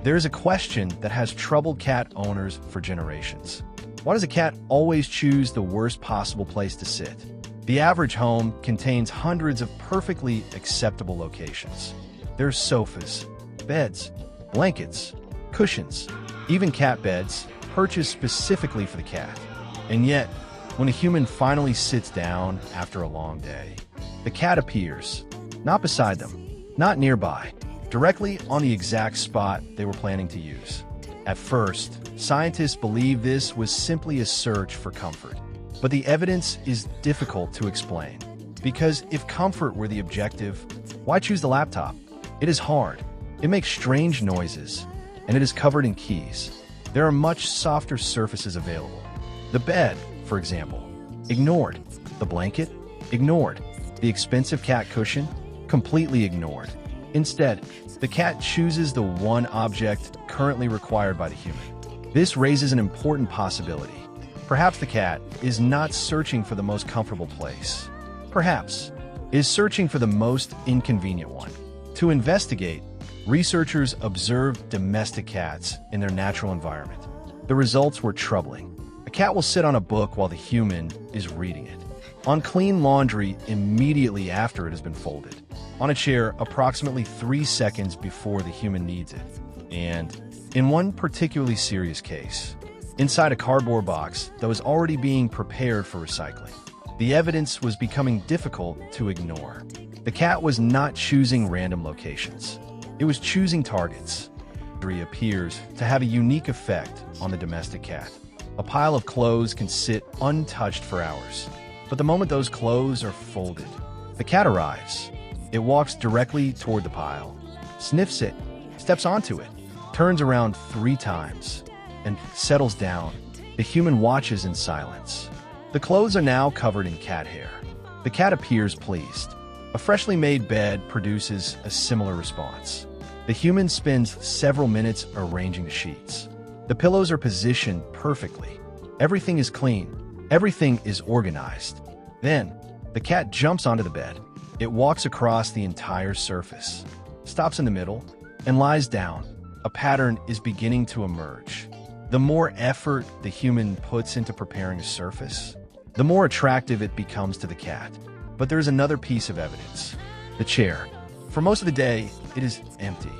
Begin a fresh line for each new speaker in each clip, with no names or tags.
There is a question that has troubled cat owners for generations. Why does a cat always choose the worst possible place to sit? The average home contains hundreds of perfectly acceptable locations. There's sofas, beds, blankets, cushions, even cat beds purchased specifically for the cat. And yet, when a human finally sits down after a long day, the cat appears, not beside them, not nearby, directly on the exact spot they were planning to use. At first, scientists believed this was simply a search for comfort. But the evidence is difficult to explain. Because if comfort were the objective, why choose the laptop? It is hard, it makes strange noises, and it is covered in keys. There are much softer surfaces available. The bed, for example, ignored. The blanket, ignored. The expensive cat cushion, completely ignored. Instead, the cat chooses the one object currently required by the human. This raises an important possibility. Perhaps the cat is not searching for the most comfortable place. Perhaps is searching for the most inconvenient one. To investigate, researchers observed domestic cats in their natural environment. The results were troubling. A cat will sit on a book while the human is reading it. On clean laundry immediately after it has been folded. On a chair approximately 3 seconds before the human needs it. And in one particularly serious case, inside a cardboard box that was already being prepared for recycling. The evidence was becoming difficult to ignore. The cat was not choosing random locations. It was choosing targets. It appears to have a unique effect on the domestic cat. A pile of clothes can sit untouched for hours. But the moment those clothes are folded, the cat arrives. It walks directly toward the pile, sniffs it, steps onto it, turns around 3 times, and settles down. The human watches in silence. The clothes are now covered in cat hair. The cat appears pleased. A freshly made bed produces a similar response. The human spends several minutes arranging the sheets. The pillows are positioned perfectly. Everything is clean. Everything is organized. Then, the cat jumps onto the bed. It walks across the entire surface, stops in the middle, and lies down. A pattern is beginning to emerge. The more effort the human puts into preparing a surface, the more attractive it becomes to the cat. But there's another piece of evidence. The chair. For most of the day, it is empty.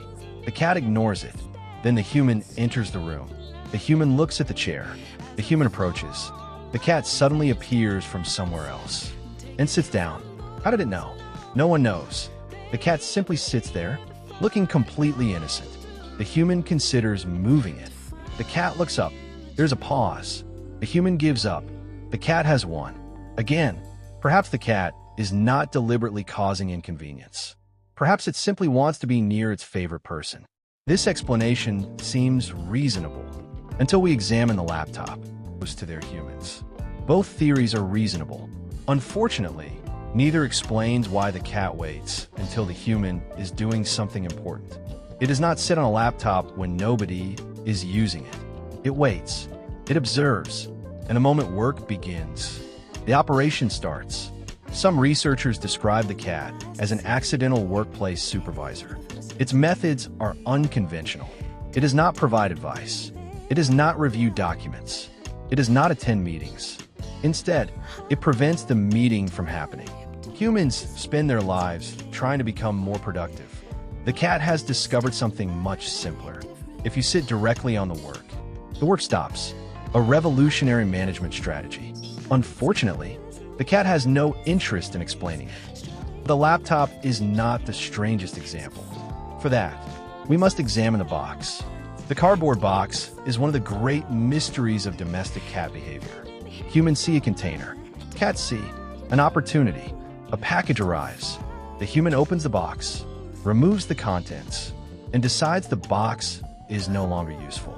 The cat ignores it. Then the human enters the room. The human looks at the chair. The human approaches. The cat suddenly appears from somewhere else and sits down. How did it know? No one knows. The cat simply sits there, looking completely innocent. The human considers moving it. The cat looks up. There's a pause. The human gives up. The cat has won. Again, perhaps the cat is not deliberately causing inconvenience. Perhaps it simply wants to be near its favorite person. This explanation seems reasonable until we examine the laptop to their humans. Both theories are reasonable. Unfortunately, neither explains why the cat waits until the human is doing something important. It does not sit on a laptop when nobody is using it. It waits. It observes. And the moment work begins, the operation starts. Some researchers describe the cat as an accidental workplace supervisor. Its methods are unconventional. It does not provide advice. It does not review documents. It does not attend meetings. Instead, it prevents the meeting from happening. Humans spend their lives trying to become more productive. The cat has discovered something much simpler. If you sit directly on the work stops. A revolutionary management strategy. Unfortunately, the cat has no interest in explaining it. The laptop is not the strangest example. For that, we must examine the box. The cardboard box is one of the great mysteries of domestic cat behavior. Humans see a container. Cats see an opportunity. A package arrives. The human opens the box, removes the contents, and decides the box is no longer useful.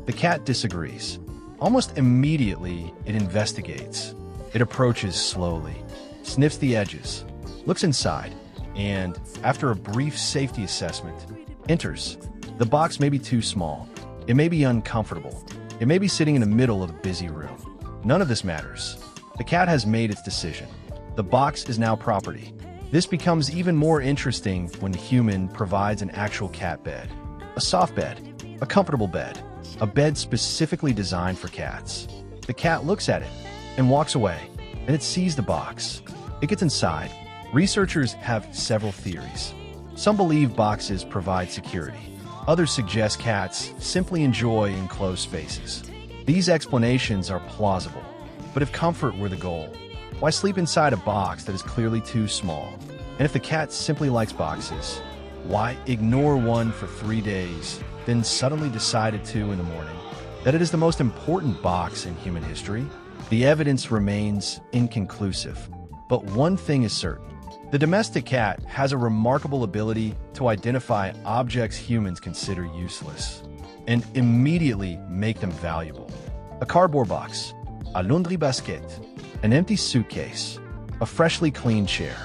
The cat disagrees. Almost immediately, it investigates. It approaches slowly, sniffs the edges, looks inside, and, after a brief safety assessment, enters. The box may be too small. It may be uncomfortable. It may be sitting in the middle of a busy room. None of this matters. The cat has made its decision. The box is now property. This becomes even more interesting when the human provides an actual cat bed. A soft bed. A comfortable bed. A bed specifically designed for cats. The cat looks at it and walks away, and it sees the box. It gets inside. Researchers have several theories. Some believe boxes provide security. Others suggest cats simply enjoy enclosed spaces. These explanations are plausible, but if comfort were the goal, why sleep inside a box that is clearly too small? And if the cat simply likes boxes, why ignore one for 3 days, then suddenly decide at 2 in the morning that it is the most important box in human history? The evidence remains inconclusive, but one thing is certain. The domestic cat has a remarkable ability to identify objects humans consider useless and immediately make them valuable. A cardboard box, a laundry basket, an empty suitcase, a freshly cleaned chair,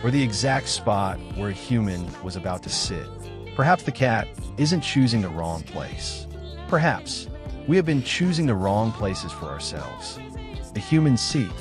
or the exact spot where a human was about to sit. Perhaps the cat isn't choosing the wrong place. Perhaps we have been choosing the wrong places for ourselves. The human seat.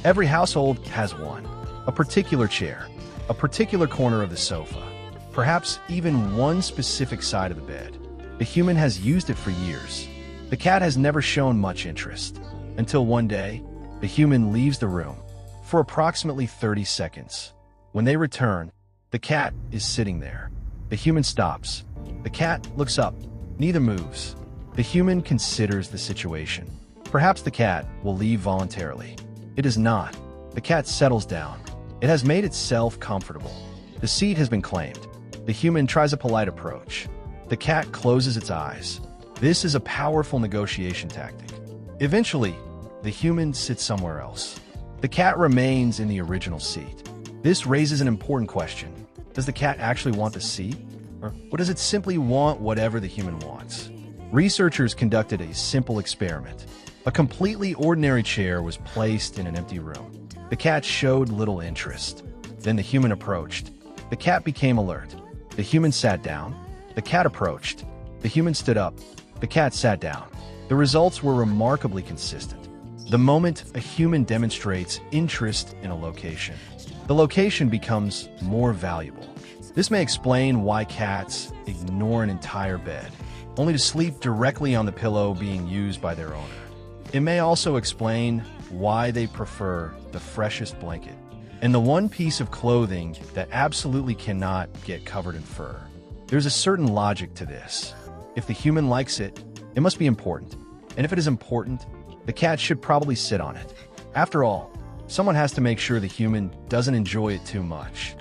Every household has one. A particular chair, a particular corner of the sofa, perhaps even one specific side of the bed. The human has used it for years. The cat has never shown much interest, until one day, the human leaves the room for approximately 30 seconds. When they return, the cat is sitting there. The human stops. The cat looks up. Neither moves. The human considers the situation. Perhaps the cat will leave voluntarily. It is not. The cat settles down. It has made itself comfortable. The seat has been claimed. The human tries a polite approach. The cat closes its eyes. This is a powerful negotiation tactic. Eventually, the human sits somewhere else. The cat remains in the original seat. This raises an important question. Does the cat actually want the seat? Or does it simply want whatever the human wants? Researchers conducted a simple experiment. A completely ordinary chair was placed in an empty room. The cat showed little interest. Then the human approached. The cat became alert. The human sat down. The cat approached. The human stood up. The cat sat down. The results were remarkably consistent. The moment a human demonstrates interest in a location, the location becomes more valuable. This may explain why cats ignore an entire bed, only to sleep directly on the pillow being used by their owner. It may also explain why they prefer the freshest blanket and the one piece of clothing that absolutely cannot get covered in fur. There's a certain logic to this. If the human likes it, it must be important. And if it is important, the cat should probably sit on it. After all, someone has to make sure the human doesn't enjoy it too much.